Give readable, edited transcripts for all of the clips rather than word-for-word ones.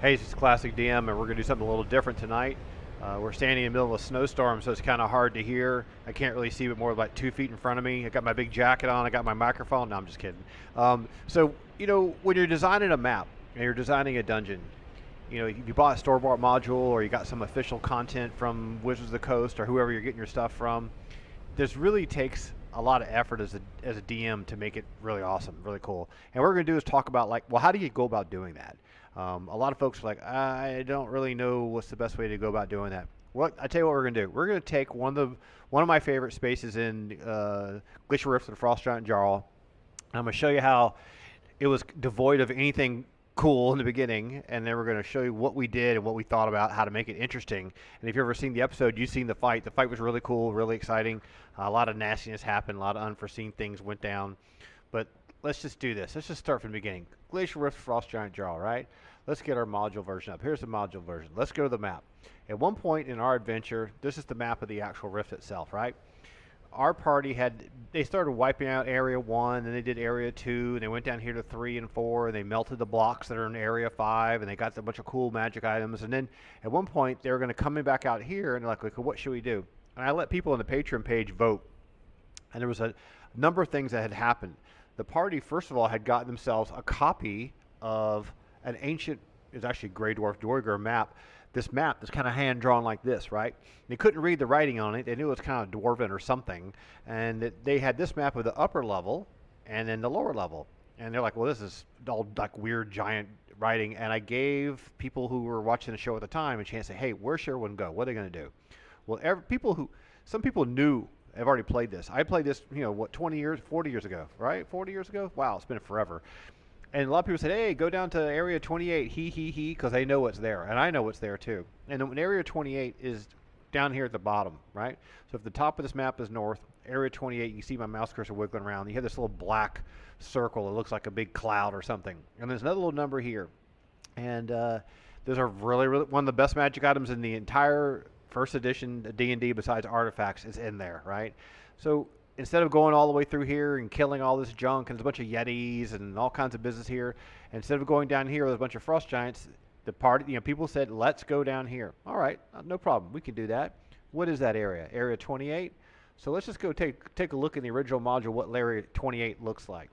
Hey, it's Classic DM, and we're going to do something a little different tonight. We're standing in the middle of a snowstorm, so it's kind of hard to hear. I can't really see but more like 2 feet in front of me. I got my big jacket on. I got my microphone. No, I'm just kidding. When you're designing a map and you're designing a dungeon, if you bought a store-bought module or you got some official content from Wizards of the Coast or whoever you're getting your stuff from, this really takes a lot of effort as a DM to make it really awesome, really cool. And what we're going to do is talk about how do you go about doing that? A lot of folks are like, I don't really know what's the best way to go about doing that. I tell you what we're going to do. We're going to take one of my favorite spaces in Glacial Rift of the Frost Giant Jarl. I'm going to show you how it was devoid of anything cool in the beginning, and then we're going to show you what we did and what we thought about how to make it interesting. And if you've ever seen the episode, you've seen the fight. The fight was really cool, really exciting. A lot of nastiness happened, a lot of unforeseen things went down. But let's just do this. Let's just start from the beginning. Glacial Rift Frost Giant Jarl, right? Let's get our module version up. Here's the module version. Let's go to the map. At one point in our adventure, this is the map of the actual rift itself, right? Our party they started wiping out area 1, and they did area 2, and they went down here to 3 and 4, and they melted the blocks that are in area 5, and they got a bunch of cool magic items. And then at one point they were going to come back out here, and they're like, what should we do? And I let people on the Patreon page vote, and there was a number of things that had happened. The party, first of all, had gotten themselves a copy of an ancient, it's actually Grey Dwarf Doiger map. This map that's kind of hand drawn like this, right? They couldn't read the writing on it. They knew it was kind of dwarven or something. And they had this map of the upper level and then the lower level. And they're like, well, this is all like weird giant writing. And I gave people who were watching the show at the time a chance to say, hey, where's everyone go? What are they going to do? Well, some people knew, have already played this. I played this, 20 years, 40 years ago, right? 40 years ago? Wow, it's been forever. And a lot of people said, hey, go down to area 28, because they know what's there. And I know what's there, too. And when area 28 is down here at the bottom, right? So if the top of this map is north, area 28, you see my mouse cursor wiggling around. You have this little black circle. It looks like a big cloud or something. And there's another little number here. And those are really, really one of the best magic items in the entire first edition D&D besides artifacts is in there, right? So instead of going all the way through here and killing all this junk and there's a bunch of yetis and all kinds of business here, instead of going down here with a bunch of frost giants, the party, people said, let's go down here. All right, no problem. We can do that. What is that area? Area 28. So let's just go take a look in the original module what area 28 looks like.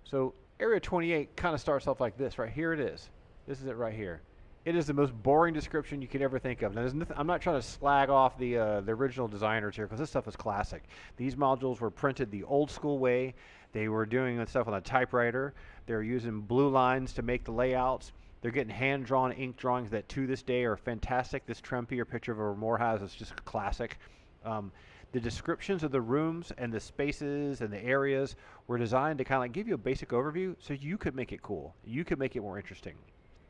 So area 28 kind of starts off like this, right? Here it is. This is it right here. It is the most boring description you could ever think of. Now, I'm not trying to slag off the original designers here because this stuff is classic. These modules were printed the old school way. They were doing stuff on a typewriter. They were using blue lines to make the layouts. They're getting hand-drawn ink drawings that to this day are fantastic. This Trempier picture of a Moorhouse is just classic. The descriptions of the rooms and the spaces and the areas were designed to kind of like give you a basic overview so you could make it cool. You could make it more interesting,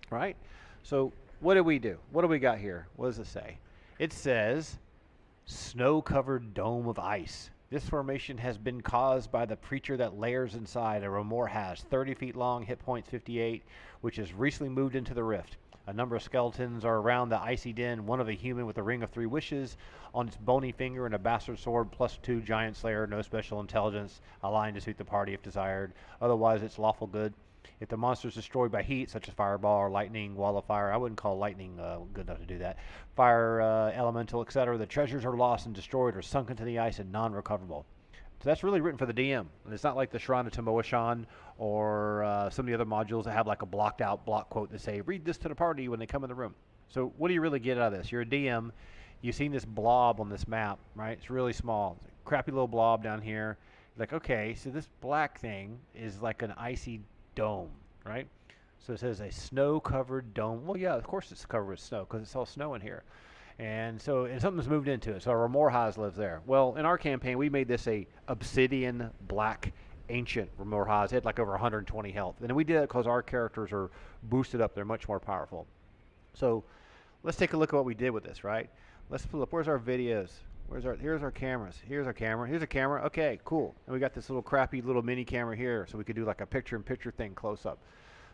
right? So what do we do? What do we got here? What does it say? It says, snow-covered dome of ice. This formation has been caused by the creature that layers inside. A Remor has 30 feet long, hit points 58, which has recently moved into the rift. A number of skeletons are around the icy den, one of a human with a ring of 3 wishes on its bony finger and a bastard sword, +2 giant slayer, no special intelligence, aligned to suit the party if desired. Otherwise, it's lawful good. If the monster is destroyed by heat, such as fireball or lightning, wall of fire, I wouldn't call lightning good enough to do that, fire, elemental, etc., the treasures are lost and destroyed or sunk into the ice and non-recoverable. So that's really written for the DM. And it's not like the Shrine of Tomoashan or some of the other modules that have like a blocked out block quote that say, read this to the party when they come in the room. So what do you really get out of this? You're a DM. You've seen this blob on this map, right? It's really small. It's a crappy little blob down here. You're like, okay, so this black thing is like an icy dome, right? So it says a snow-covered dome. Well, yeah, of course it's covered with snow because it's all snow in here. And something's moved into it. So our Remorhaz lives there. Well, in our campaign, we made this a obsidian black ancient Remorhaz. It had like over 120 health. And we did it because our characters are boosted up. They're much more powerful. So let's take a look at what we did with this, right? Let's pull up. Where's our videos? Here's our cameras. Here's our camera. Here's a camera. Okay, cool. And we got this little crappy little mini camera here, so we could do like a picture-in-picture thing close up.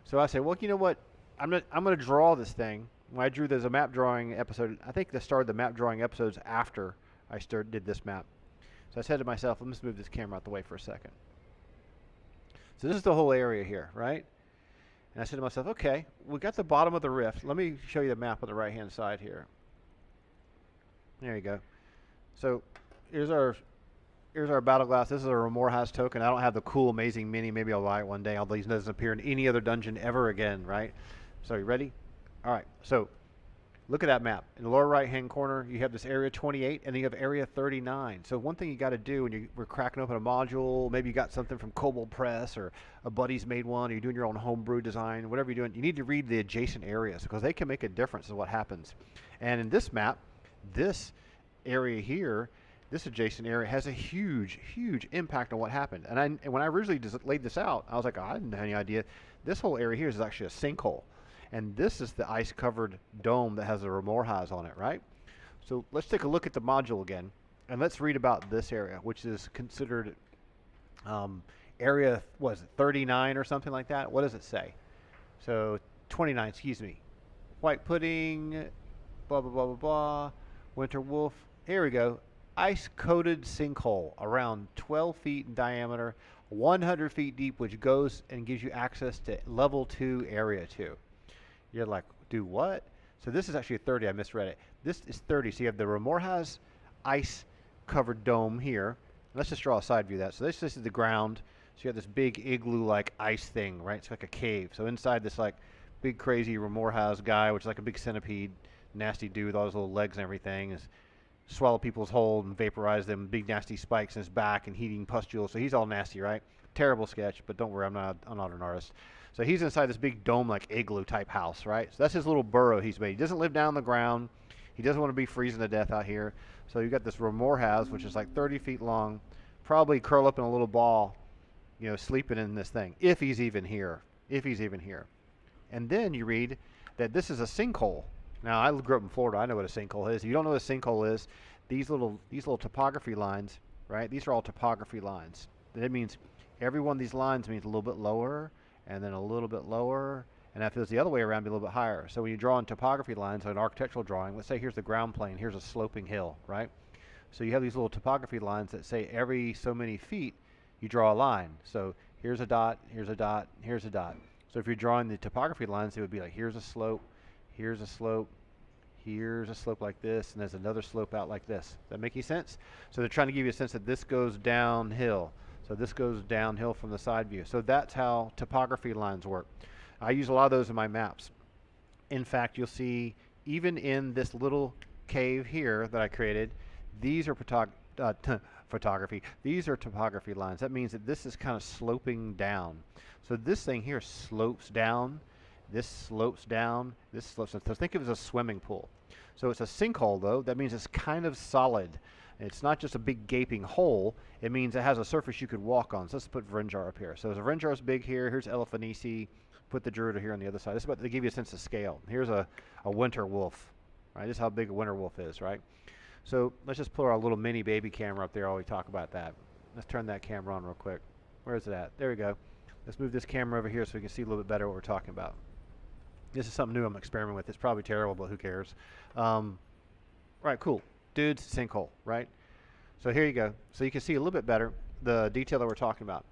So I said, well, you know what? I'm going to draw this thing. When I drew, there's a map drawing episode. I think I started the map drawing episodes after I did this map. So I said to myself, let me just move this camera out the way for a second. So this is the whole area here, right? And I said to myself, okay, we got the bottom of the rift. Let me show you the map on the right-hand side here. There you go. So here's our battle glass. This is a Remorhaz token. I don't have the cool, amazing mini. Maybe I'll buy it one day. Although these doesn't appear in any other dungeon ever again, right? So you ready? All right. So look at that map. In the lower right-hand corner, you have this area 28, and then you have area 39. So one thing you got to do when we're cracking open a module, maybe you got something from Kobold Press, or a buddy's made one, or you're doing your own homebrew design, whatever you're doing, you need to read the adjacent areas because they can make a difference in what happens. And in this map, this area here, this adjacent area has a huge, huge impact on what happened. And when I originally laid this out, I was like, oh, I didn't have any idea. This whole area here is actually a sinkhole. And this is the ice-covered dome that has the Remorhaz on it, right? So let's take a look at the module again, and let's read about this area, which is considered area, what is it, 39 or something like that? What does it say? So 29, excuse me. White pudding, blah, blah, blah, blah, blah. Winter wolf. Here we go. Ice-coated sinkhole around 12 feet in diameter, 100 feet deep, which goes and gives you access to level 2, area 2. You're like, do what? So this is actually 30. I misread it. This is 30. So you have the Remorhaz ice-covered dome here. Let's just draw a side view of that. So this is the ground. So you have this big igloo-like ice thing, right? It's like a cave. So inside this like big crazy Remorhaz guy, which is like a big centipede, nasty dude with all his little legs and everything, is swallow people's whole and vaporize them, big nasty spikes in his back and heating pustules. So he's all nasty, right? Terrible sketch, but don't worry, I'm not an artist. So he's inside this big dome-like igloo type house, right? So that's his little burrow he's made. He doesn't live down on the ground. He doesn't want to be freezing to death out here. So you've got this Remorhaz, which is like 30 feet long, probably curl up in a little ball, you know, sleeping in this thing, if he's even here. If he's even here. And then you read that this is a sinkhole. Now, I grew up in Florida. I know what a sinkhole is. If you don't know what a sinkhole is, these little topography lines, right? These are all topography lines. That means every one of these lines means a little bit lower, and then a little bit lower, and if it was the other way around, be a little bit higher. So when you draw in topography lines on an architectural drawing, let's say here's the ground plane, here's a sloping hill, right? So you have these little topography lines that say every so many feet, you draw a line. So here's a dot, here's a dot, here's a dot. So if you're drawing the topography lines, it would be like here's a slope, here's a slope, here's a slope like this, and there's another slope out like this. Does that make any sense? So they're trying to give you a sense that this goes downhill. So this goes downhill from the side view. So that's how topography lines work. I use a lot of those in my maps. In fact, you'll see even in this little cave here that I created, these are photography. These are topography lines. That means that this is kind of sloping down. So this thing here slopes down. This slopes down. This slopes down. So think of it as a swimming pool. So it's a sinkhole, though. That means it's kind of solid. It's not just a big gaping hole. It means it has a surface you could walk on. So let's put Vrinjar up here. So the Vrinjar is big here. Here's Eliphanisi. Put the Druid here on the other side. This is about to give you a sense of scale. Here's a winter wolf. Right? This is how big a winter wolf is, right? So let's just put our little mini baby camera up there while we talk about that. Let's turn that camera on real quick. Where is it at? There we go. Let's move this camera over here so we can see a little bit better what we're talking about. This is something new I'm experimenting with. It's probably terrible, but who cares? Right, cool. Dude's sinkhole, right? So here you go. So you can see a little bit better the detail that we're talking about.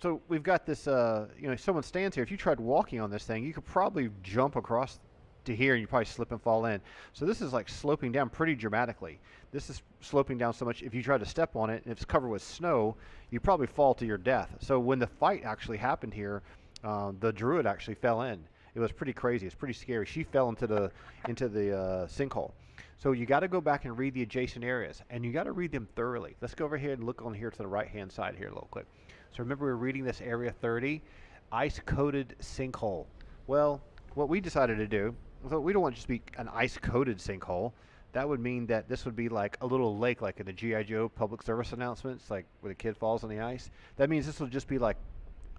So we've got this, you know, someone stands here. If you tried walking on this thing, you could probably jump across to here and you probably slip and fall in. So this is like sloping down pretty dramatically. This is sloping down so much if you try to step on it and if it's covered with snow, you probably fall to your death. So when the fight actually happened here, the Druid actually fell in. It was pretty crazy. It's pretty scary. She fell into the sinkhole. So you got to go back and read the adjacent areas, and you got to read them thoroughly. Let's go over here and look on here to the right-hand side here a little quick. So remember we're reading this area 30, ice-coated sinkhole. Well, what we decided to do, so we don't want it to just be an ice-coated sinkhole. That would mean that this would be like a little lake, like in the G.I. Joe public service announcements, like where the kid falls on the ice. That means this will just be like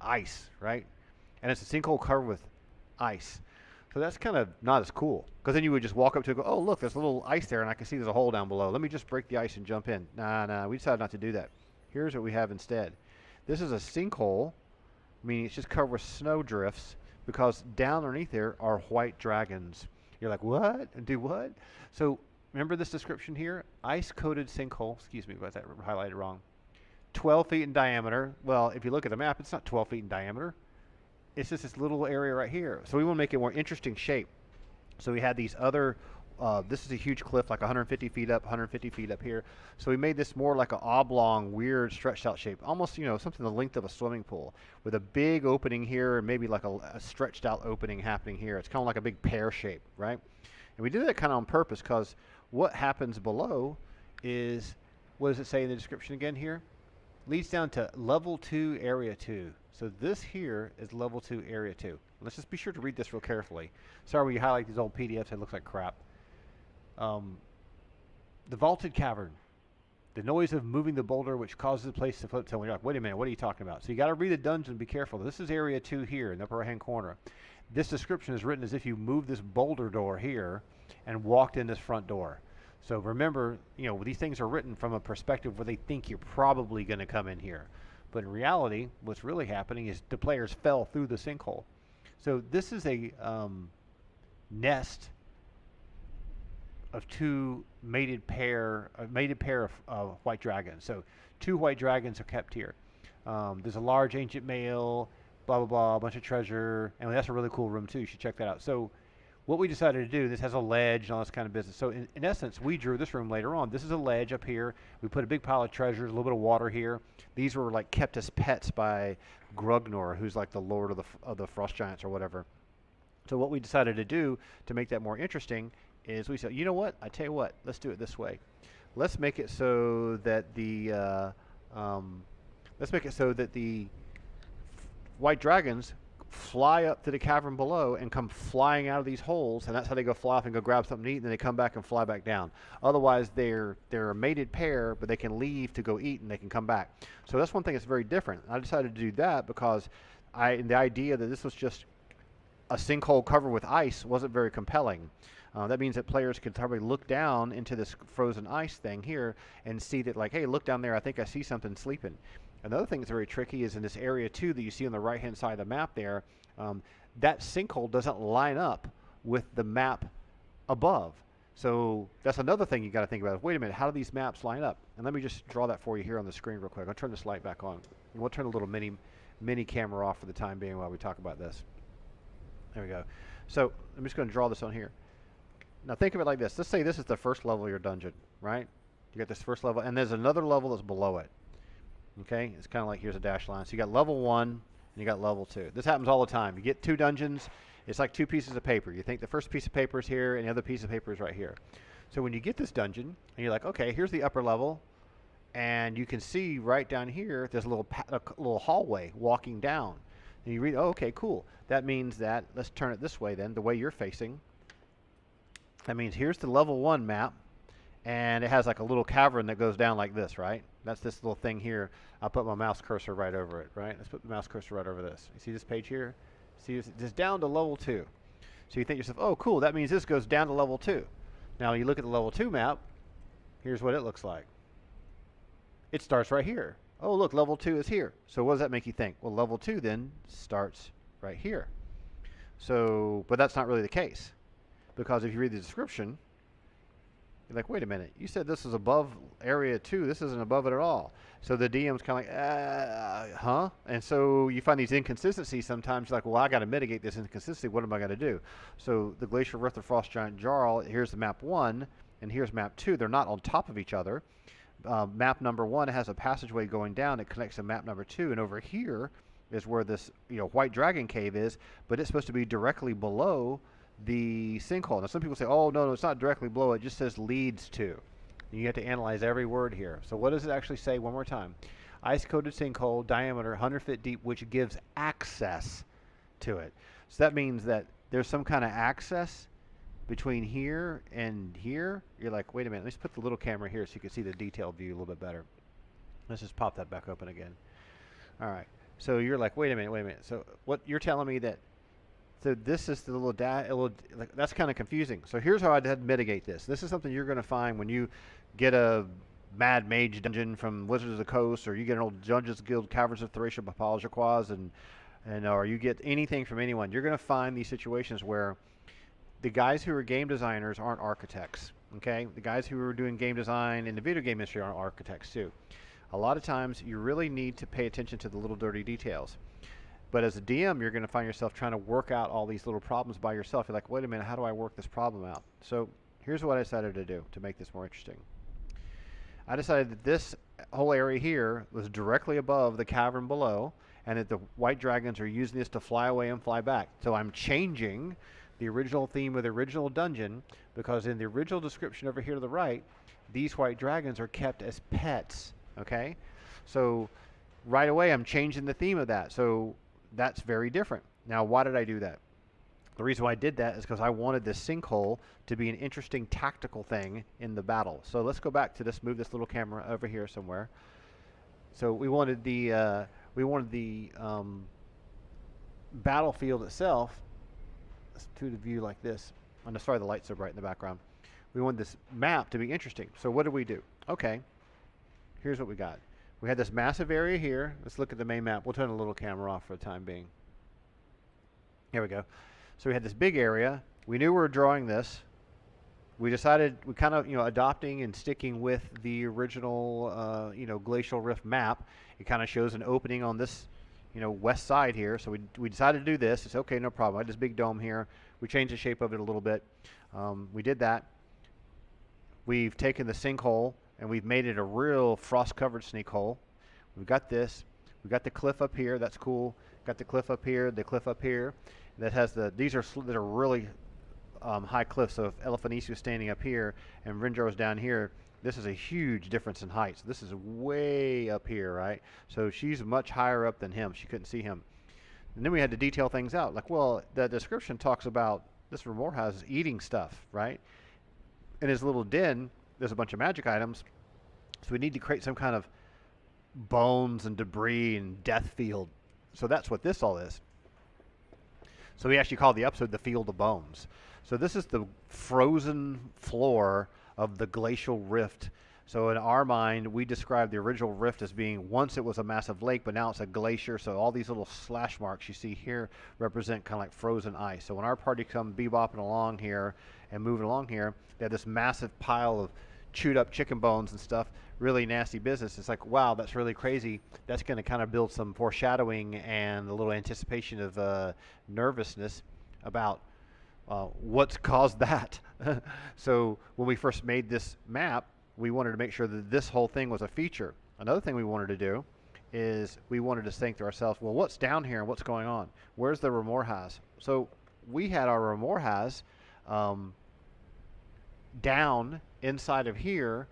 ice, right? And it's a sinkhole covered with ice. So that's kind of not as cool. Because then you would just walk up to it and go, oh, look, there's a little ice there, and I can see there's a hole down below. Let me just break the ice and jump in. Nah, we decided not to do that. Here's what we have instead. This is a sinkhole, meaning it's just covered with snow drifts, because down underneath there are white dragons. You're like, what? And do what? So remember this description here? Ice-coated sinkhole. Excuse me, was that highlighted wrong? 12 feet in diameter. Well, if you look at the map, it's not 12 feet in diameter. it's just this little area right here. So we want to make it a more interesting shape. So we had these other, this is a huge cliff, like 150 feet up, 150 feet up here. So we made this more like an oblong, weird, stretched out shape, almost, you know, something the length of a swimming pool, with a big opening here, and maybe like a stretched out opening happening here. It's kind of like a big pear shape, right? And we did that kind of on purpose because what happens below is, what does it say in the description again here? Leads down to level 2, area 2. So this here is level 2, area 2. Let's just be sure to read this real carefully. Sorry we highlight these old PDFs, it looks like crap. The Vaulted Cavern. The noise of moving the boulder which causes the place to flip. So you're like, wait a minute, what are you talking about? So you got to read the dungeon and be careful. This is area 2 here in the upper right hand corner. This description is written as if you moved this boulder door here and walked in this front door. So remember, you know, these things are written from a perspective where they think you're probably going to come in here. But in reality, what's really happening is the players fell through the sinkhole. So this is a nest of two mated pair of white dragons. So 2 white dragons are kept here. There's a large ancient male, blah, blah, blah, a bunch of treasure. And that's a really cool room, too. You should check that out. So what we decided to do, this has a ledge and all this kind of business. So in essence, we drew this room later on. This is a ledge up here. We put a big pile of treasures, a little bit of water here. These were like kept as pets by Grugnor, who's like the lord of the frost giants or whatever. So what we decided to do to make that more interesting is we said, you know what? I tell you what, let's do it this way. Let's make it so that the white dragons fly up to the cavern below and come flying out of these holes, and that's how they go fly off and go grab something to eat, and then they come back and fly back down. Otherwise, they're a mated pair, but they can leave to go eat and they can come back. So that's one thing that's very different. I decided to do that because the idea that this was just a sinkhole covered with ice wasn't very compelling. That means that players could probably look down into this frozen ice thing here and see that, like, hey, look down there, I think I see something sleeping. Another thing that's very tricky is in this area 2 that you see on the right-hand side of the map there, that sinkhole doesn't line up with the map above. So that's another thing you got to think about. Wait a minute, how do these maps line up? And let me just draw that for you here on the screen real quick. I'll turn this light back on. And we'll turn a little mini camera off for the time being while we talk about this. There we go. So I'm just going to draw this on here. Now think of it like this. Let's say this is the first level of your dungeon, right? You got this first level, and there's another level that's below it. Okay, it's kind of like, here's a dash line. So you got level 1 and you got level 2. This happens all the time. You get 2 dungeons, it's like 2 pieces of paper. You think the first piece of paper is here and the other piece of paper is right here. So when you get this dungeon and you're like, okay, here's the upper level, and you can see right down here there's a little hallway walking down. And you read, oh, okay, cool. That means that, let's turn it this way then, the way you're facing. That means here's the level 1 map, and it has like a little cavern that goes down like this, right? That's this little thing here. I'll put my mouse cursor right over it, right? Let's put the mouse cursor right over this. You see this page here? See, it's down to level 2. So you think to yourself, oh, cool, that means this goes down to level 2. Now you look at the level 2 map, here's what it looks like. It starts right here. Oh, look, level 2 is here. So what does that make you think? Well, level 2 then starts right here. So, but that's not really the case. Because if you read the description, you're like, wait a minute, you said this is above area 2, this isn't above it at all. So the DM's kind of like, huh? And so you find these inconsistencies sometimes. You're like, well, I got to mitigate this inconsistency. What am I going to do? So the Glacial Rift of Frost Giant Jarl, here's the map 1, and here's map 2. They're not on top of each other. Map number 1 has a passageway going down. It connects to map number 2, and over here is where this white dragon cave is, but it's supposed to be directly below the sinkhole. Now some people say, oh, no, it's not directly below. It just says leads to. You have to analyze every word here. So what does it actually say? One more time. Ice-coated sinkhole, diameter 100 feet deep, which gives access to it. So that means that there's some kind of access between here and here. You're like, wait a minute, let's put the little camera here so you can see the detailed view a little bit better. Let's just pop that back open again. All right. So you're like, wait a minute. So what you're telling me that, so this is the little that's kind of confusing. So here's how I'd mitigate this. This is something you're going to find when you get a Mad Mage dungeon from Wizards of the Coast, or you get an old Dungeons Guild Caverns of Thracia Papaljaquaz, or you get anything from anyone. You're going to find these situations where the guys who are game designers aren't architects. Okay, the guys who are doing game design in the video game industry aren't architects too. A lot of times you really need to pay attention to the little dirty details. But as a DM, you're going to find yourself trying to work out all these little problems by yourself. You're like, wait a minute, how do I work this problem out? So here's what I decided to do to make this more interesting. I decided that this whole area here was directly above the cavern below, and that the white dragons are using this to fly away and fly back. So I'm changing the original theme of the original dungeon, because in the original description over here to the right, these white dragons are kept as pets, okay? So right away I'm changing the theme of that. So that's very different. Now, why did I do that? The reason why I did that is because I wanted this sinkhole to be an interesting tactical thing in the battle. So let's go back to this, move this little camera over here somewhere. So we wanted the battlefield itself. Let's do the view like this. I'm sorry, the light's so bright in the background. We wanted this map to be interesting. So what did we do? Okay, here's what we got. We had this massive area here. Let's look at the main map. We'll turn the little camera off for the time being. Here we go. So we had this big area. We knew we were drawing this. We decided, we kind of, adopting and sticking with the original, Glacial Rift map. It kind of shows an opening on this, west side here. So we decided to do this. It's okay, no problem. I had this big dome here. We changed the shape of it a little bit. We did that. We've taken the sinkhole and we've made it a real frost-covered sneak hole. We've got this. We've got the cliff up here. That's cool. Got the cliff up here. The cliff up here. That has these are really high cliffs. So if Elefanisi was standing up here and Rindar was down here, this is a huge difference in height. So this is way up here, right? So she's much higher up than him. She couldn't see him. And then we had to detail things out. Like, well, the description talks about this Remorhaz is eating stuff, right? In his little den, there's a bunch of magic items. So we need to create some kind of bones and debris and death field. So that's what this all is. So we actually called the episode The Field of Bones. So this is the frozen floor of the Glacial Rift. So in our mind, we described the original rift as being, once it was a massive lake, but now it's a glacier. So all these little slash marks you see here represent kind of like frozen ice. So when our party come bebopping along here and moving along here, they have this massive pile of chewed up chicken bones and stuff, really nasty business. It's like, wow, that's really crazy. That's going to kind of build some foreshadowing and a little anticipation of nervousness about what's caused that. So when we first made this map, we wanted to make sure that this whole thing was a feature. Another thing we wanted to do is we wanted to think to ourselves, well, what's down here and what's going on? Where's the Remorhaz? So we had our Remorhaz down inside of here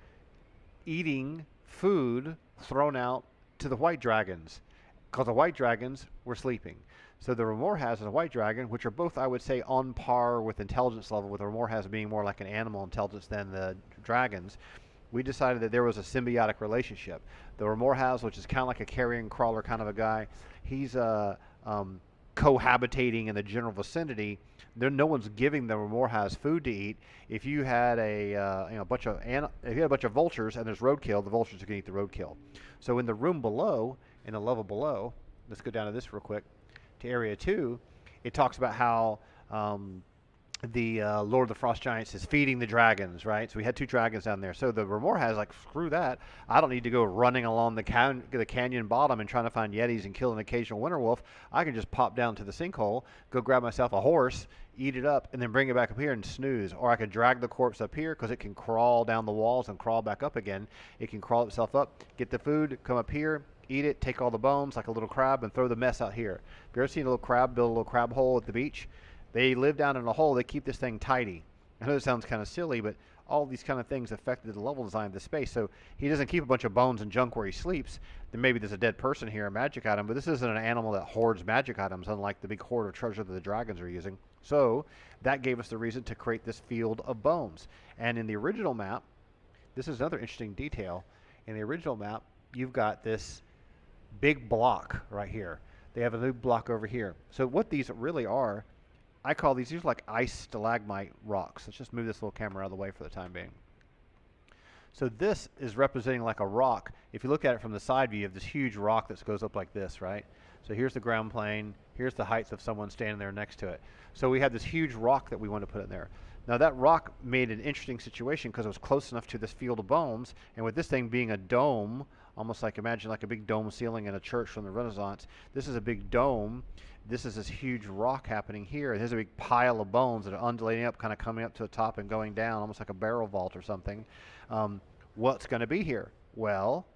eating food thrown out to the white dragons, because the white dragons were sleeping. So the Remorhaz and the white dragon, which are both, I would say, on par with intelligence level, with the Remorhaz being more like an animal intelligence than the dragons, we decided that there was a symbiotic relationship. The Remorhaz, which is kind of like a carrion crawler kind of a guy, he's cohabitating in the general vicinity. No one's giving the Remorhaz food to eat. If you had a bunch of vultures and there's roadkill, the vultures are going to eat the roadkill. So in the room below, in the level below, let's go down to this real quick, to area 2, it talks about how the Lord of the Frost Giants is feeding the dragons, right? So we had 2 dragons down there. So the Remorhaz like, screw that. I don't need to go running along the canyon bottom and trying to find yetis and kill an occasional winter wolf. I can just pop down to the sinkhole, go grab myself a horse, eat it up, and then bring it back up here and snooze. Or I could drag the corpse up here because it can crawl down the walls and crawl back up again. It can crawl itself up, get the food, come up here, eat it, take all the bones like a little crab, and throw the mess out here. Have you ever seen a little crab build a little crab hole at the beach? They live down in a hole. They keep this thing tidy. I know it sounds kind of silly, but all these kind of things affected the level design of the space. So he doesn't keep a bunch of bones and junk where he sleeps. Then maybe there's a dead person here, a magic item, but this isn't an animal that hoards magic items, unlike the big hoard of treasure that the dragons are using. So that gave us the reason to create this field of bones. And in the original map, this is another interesting detail. In the original map, you've got this big block right here. They have a new block over here. So what these really are, I call these are like ice stalagmite rocks. Let's just move this little camera out of the way for the time being. So this is representing like a rock. If you look at it from the side view, you have this huge rock that goes up like this, right? So here's the ground plane. Here's the height of someone standing there next to it. So we had this huge rock that we wanted to put in there. Now that rock made an interesting situation because it was close enough to this field of bones, and with this thing being a dome, almost like imagine like a big dome ceiling in a church from the Renaissance. This is a big dome. This is this huge rock happening here. There's a big pile of bones that are undulating up, kind of coming up to the top and going down, almost like a barrel vault or something. What's going to be here? Well,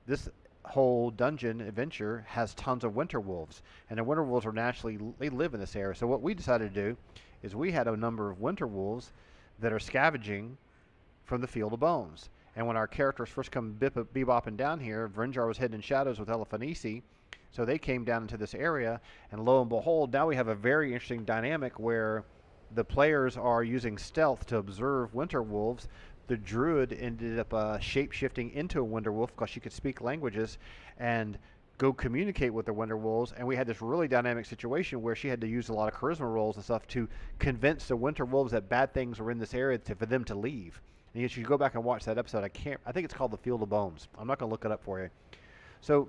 this whole dungeon adventure has tons of winter wolves, and the winter wolves are naturally, they live in this area. So what we decided to do is we had a number of winter wolves that are scavenging from the field of bones. And when our characters first come bebopping down here, Vrinjar was hidden in shadows with Eliphanisi, so they came down into this area, and lo and behold, now we have a very interesting dynamic where the players are using stealth to observe winter wolves. The druid ended up shape-shifting into a winter wolf because she could speak languages and go communicate with the winter wolves, and we had this really dynamic situation where she had to use a lot of charisma rolls and stuff to convince the winter wolves that bad things were in this area for them to leave. And you should go back and watch that episode. I think it's called The Field of Bones. I'm not going to look it up for you. So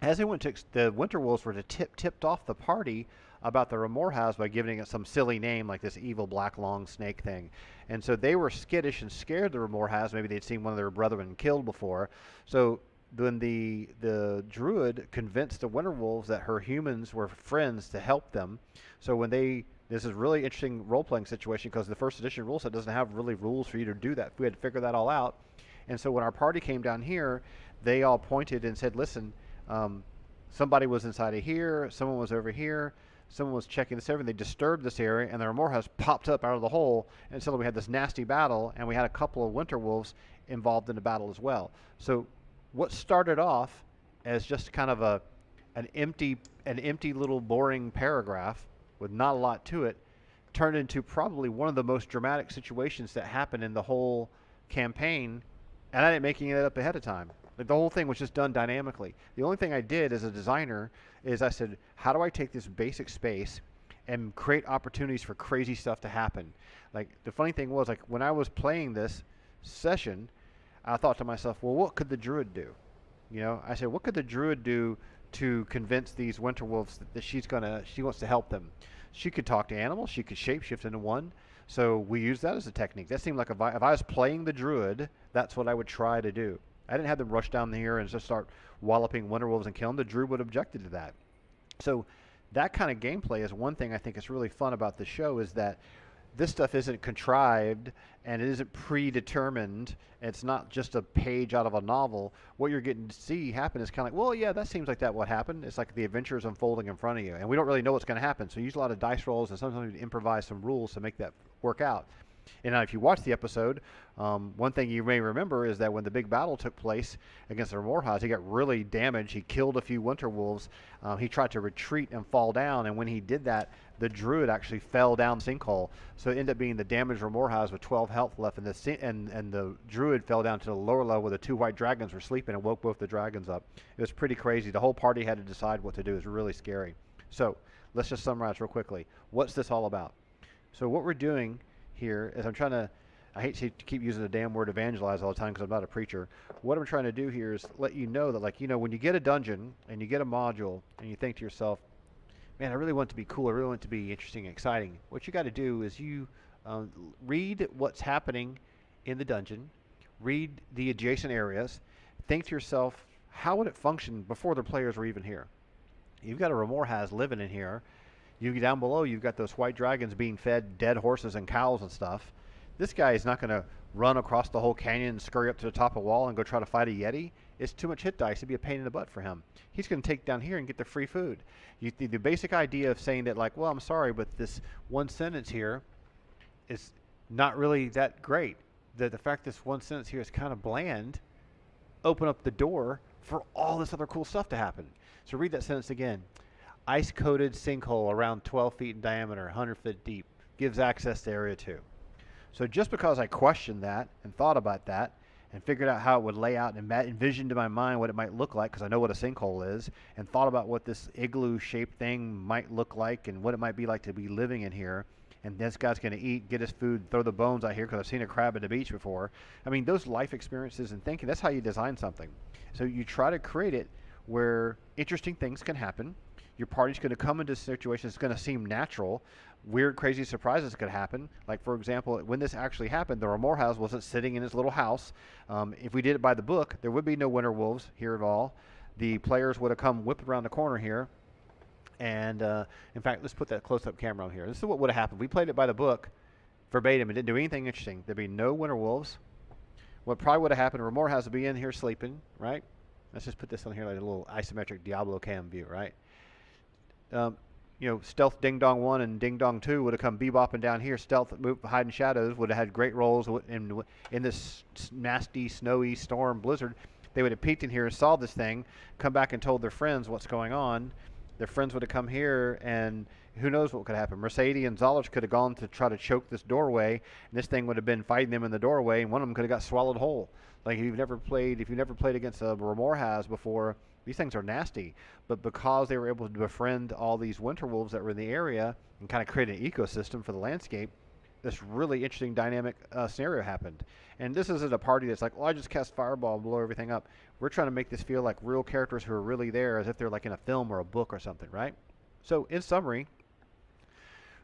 as they went to, the winter wolves were tipped off the party about the Remorhaz by giving it some silly name like this evil black long snake thing. And so they were skittish and scared the Remorhaz. Maybe they'd seen one of their brethren killed before. So when the druid convinced the winter wolves that her humans were friends to help them. So when this is really interesting role-playing situation because the first edition rule set doesn't have really rules for you to do that. We had to figure that all out. And so when our party came down here, they all pointed and said, listen, somebody was inside of here, someone was over here, someone was checking this area, and they disturbed this area, and the Remorhaz popped up out of the hole, and suddenly we had this nasty battle, and we had a couple of winter wolves involved in the battle as well. So what started off as just kind of an empty little boring paragraph with not a lot to it turned into probably one of the most dramatic situations that happened in the whole campaign, and I didn't make any of that up ahead of time. Like the whole thing was just done dynamically. The only thing I did as a designer is I said, how do I take this basic space and create opportunities for crazy stuff to happen? Like the funny thing was, like when I was playing this session, I thought to myself, well, what could the druid do? You know, I said, what could the druid do to convince these winter wolves that she wants to help them? She could talk to animals. She could shapeshift into one. So we used that as a technique. That seemed like if I was playing the druid, that's what I would try to do. I didn't have them rush down here and just start walloping winter wolves and killing them. The druid would have objected to that. So that kind of gameplay is one thing I think is really fun about the show, is that this stuff isn't contrived and it isn't predetermined. It's not just a page out of a novel. What you're getting to see happen is kind of like, well, yeah, that seems like that what happened. It's like the adventure is unfolding in front of you, and we don't really know what's going to happen. So you use a lot of dice rolls, and sometimes you improvise some rules to make that work out. And now if you watch the episode, one thing you may remember is that when the big battle took place against the Remorhaz, he got really damaged. He killed a few winter wolves. He tried to retreat and fall down, and when he did that, the druid actually fell down the sinkhole. So it ended up being the damaged Remorhaz with 12 health left, and the druid fell down to the lower level where the two white dragons were sleeping and woke both the dragons up. It was pretty crazy. The whole party had to decide what to do. It was really scary. So let's just summarize real quickly. What's this all about? So what we're doing here is I hate to keep using the damn word evangelize all the time because I'm not a preacher. What I'm trying to do here is let you know that, like, you know, when you get a dungeon and you get a module and you think to yourself, man, I really want it to be cool, I really want it to be interesting and exciting. What you got to do is you read what's happening in the dungeon, read the adjacent areas, think to yourself, how would it function before the players were even here? You've got a Remorhaz living in here. Down below, you've got those white dragons being fed dead horses and cows and stuff. This guy is not going to run across the whole canyon and scurry up to the top of a wall and go try to fight a Yeti. It's too much hit dice. It'd be a pain in the butt for him. He's going to take down here and get the free food. The basic idea of saying that, like, well, I'm sorry, but this one sentence here is not really that great. The fact this one sentence here is kind of bland, open up the door for all this other cool stuff to happen. So read that sentence again. Ice-coated sinkhole around 12 feet in diameter, 100 feet deep, gives access to Area 2. So just because I questioned that and thought about that and figured out how it would lay out and envisioned in my mind what it might look like, because I know what a sinkhole is, and thought about what this igloo-shaped thing might look like and what it might be like to be living in here, and this guy's going to eat, get his food, throw the bones out here because I've seen a crab at the beach before. I mean, those life experiences and thinking, that's how you design something. So you try to create it where interesting things can happen. Your party's going to come into a situation that's going to seem natural. Weird, crazy surprises could happen. Like, for example, when this actually happened, the Ramorhouse wasn't sitting in his little house. If we did it by the book, there would be no winter wolves here at all. The players would have come whipped around the corner here. And, in fact, let's put that close-up camera on here. This is what would have happened. We played it by the book, verbatim. It didn't do anything interesting. There'd be no winter wolves. What probably would have happened, Ramorhouse would be in here sleeping, right? Let's just put this on here like a little isometric Diablo cam view, right? Stealth Ding Dong 1 and Ding Dong 2 would have come bebopping down here. Stealth Hide in Shadows would have had great roles in this nasty, snowy storm blizzard. They would have peeked in here and saw this thing, come back and told their friends what's going on. Their friends would have come here, and who knows what could happen. Mercedes and Zolich could have gone to try to choke this doorway, and this thing would have been fighting them in the doorway, and one of them could have got swallowed whole. Like, if you've never played against a Ramorhouse before, these things are nasty. But because they were able to befriend all these winter wolves that were in the area and kind of create an ecosystem for the landscape, this really interesting dynamic scenario happened. And this isn't a party that's like, well, I just cast Fireball and blow everything up. We're trying to make this feel like real characters who are really there, as if they're like in a film or a book or something, right? So in summary,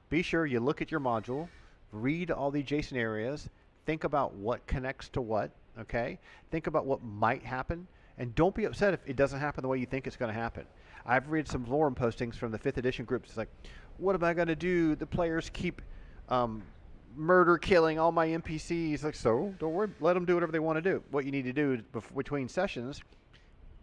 be sure you look at your module, read all the adjacent areas, think about what connects to what, okay? Think about what might happen, and don't be upset if it doesn't happen the way you think it's going to happen. I've read some forum postings from the 5th edition groups. It's like, what am I going to do? The players keep murder killing all my NPCs. Like, so don't worry, let them do whatever they want to do. What you need to do between sessions,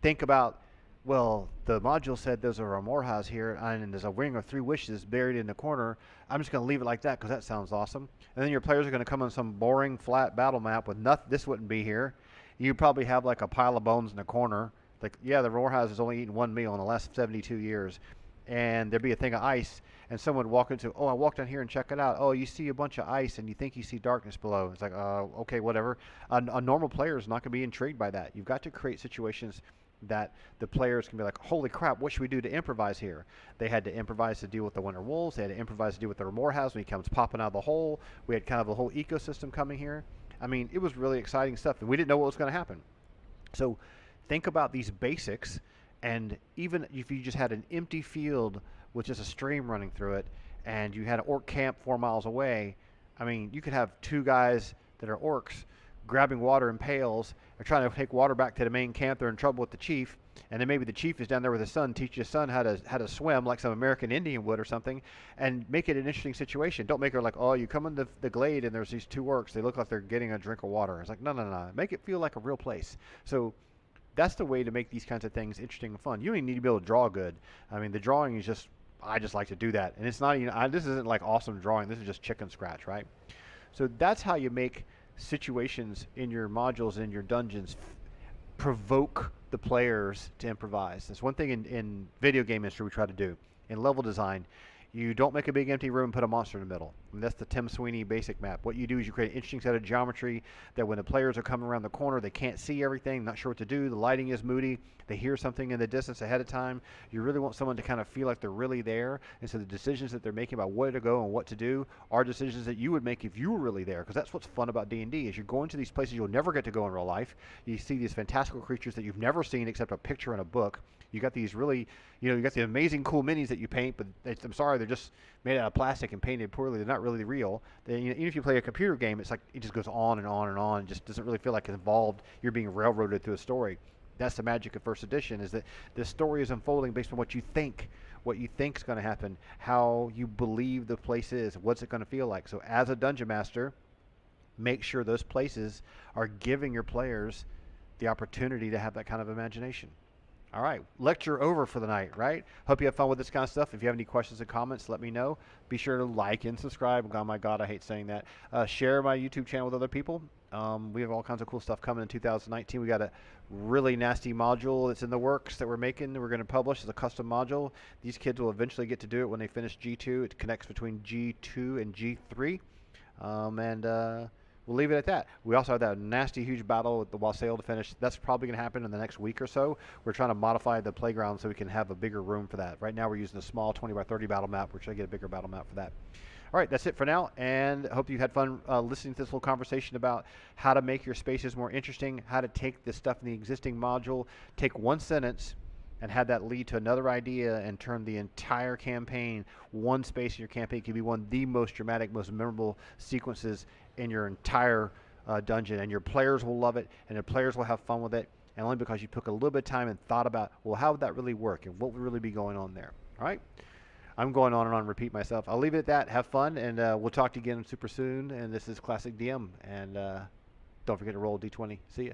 think about, well, the module said there's a Ramorhouse here, and there's a ring of 3 wishes buried in the corner. I'm just going to leave it like that because that sounds awesome. And then your players are going to come on some boring, flat battle map with nothing. This wouldn't be here. You probably have like a pile of bones in the corner. Like, yeah, the Ramorhouse has only eaten 1 meal in the last 72 years. And there'd be a thing of ice, and someone would walk into, oh, I walked down here and check it out. Oh, you see a bunch of ice, and you think you see darkness below. It's like, okay, whatever. A normal player is not going to be intrigued by that. You've got to create situations that the players can be like, holy crap, what should we do to improvise here? They had to improvise to deal with the winter wolves. They had to improvise to deal with the Ramorhouse when he comes popping out of the hole. We had kind of a whole ecosystem coming here. I mean, it was really exciting stuff, and we didn't know what was going to happen. So think about these basics. And even if you just had an empty field with just a stream running through it, and you had an orc camp 4 miles away, I mean, you could have 2 guys that are orcs grabbing water in pails or trying to take water back to the main camp. They're in trouble with the chief, and then maybe the chief is down there with his son, teach his son how to swim like some American Indian would or something, and make it an interesting situation. Don't make her like, oh, you come in the glade and there's these 2 orcs. They look like they're getting a drink of water. It's like, no. Make it feel like a real place. So that's the way to make these kinds of things interesting and fun. You don't even need to be able to draw good. I mean, the drawing is just, I just like to do that. And it's not even, this isn't like awesome drawing. This is just chicken scratch, right? So that's how you make situations in your modules, in your dungeons, provoke the players to improvise. That's one thing in video game industry we try to do. In level design, you don't make a big empty room and put a monster in the middle. And that's the Tim Sweeney basic map. What you do is you create an interesting set of geometry that when the players are coming around the corner, they can't see everything, not sure what to do, the lighting is moody, they hear something in the distance ahead of time. You really want someone to kind of feel like they're really there. And so the decisions that they're making about where to go and what to do are decisions that you would make if you were really there. Because that's what's fun about D&D is you're going to these places you'll never get to go in real life. You see these fantastical creatures that you've never seen except a picture in a book. You got these really, you got the amazing cool minis that you paint, but I'm sorry, they're just made out of plastic and painted poorly. They're not really real. Even if you play a computer game, it's like it just goes on and on and on. It just doesn't really feel like it's involved. You're being railroaded through a story. That's the magic of first edition, is that the story is unfolding based on what you think is going to happen, how you believe the place is, what's it going to feel like. So as a dungeon master, make sure those places are giving your players the opportunity to have that kind of imagination. All right, lecture over for the night, right? Hope you have fun with this kind of stuff. If you have any questions and comments, let me know. Be sure to like and subscribe. Oh my God, I hate saying that. Share my YouTube channel with other people. We have all kinds of cool stuff coming in 2019. We got a really nasty module that's in the works that we're making. We're going to publish as a custom module. These kids will eventually get to do it when they finish G2. It connects between G2 and G3. We'll leave it at that. We also have that nasty, huge battle with the Wassail to finish. That's probably going to happen in the next week or so. We're trying to modify the playground so we can have a bigger room for that. Right now we're using a small 20 by 30 battle map. We're trying to get a bigger battle map for that. All right, that's it for now, and I hope you had fun listening to this little conversation about how to make your spaces more interesting, how to take the stuff in the existing module, take one sentence, and have that lead to another idea and turn the entire campaign, one space in your campaign could be one of the most dramatic, most memorable sequences in your entire dungeon, and your players will love it, and the players will have fun with it, and only because you took a little bit of time and thought about, well, how would that really work, and what would really be going on there. All right? I'm going on and on, repeat myself. I'll leave it at that. Have fun, and we'll talk to you again super soon. And this is Classic DM, and don't forget to roll D20. See ya.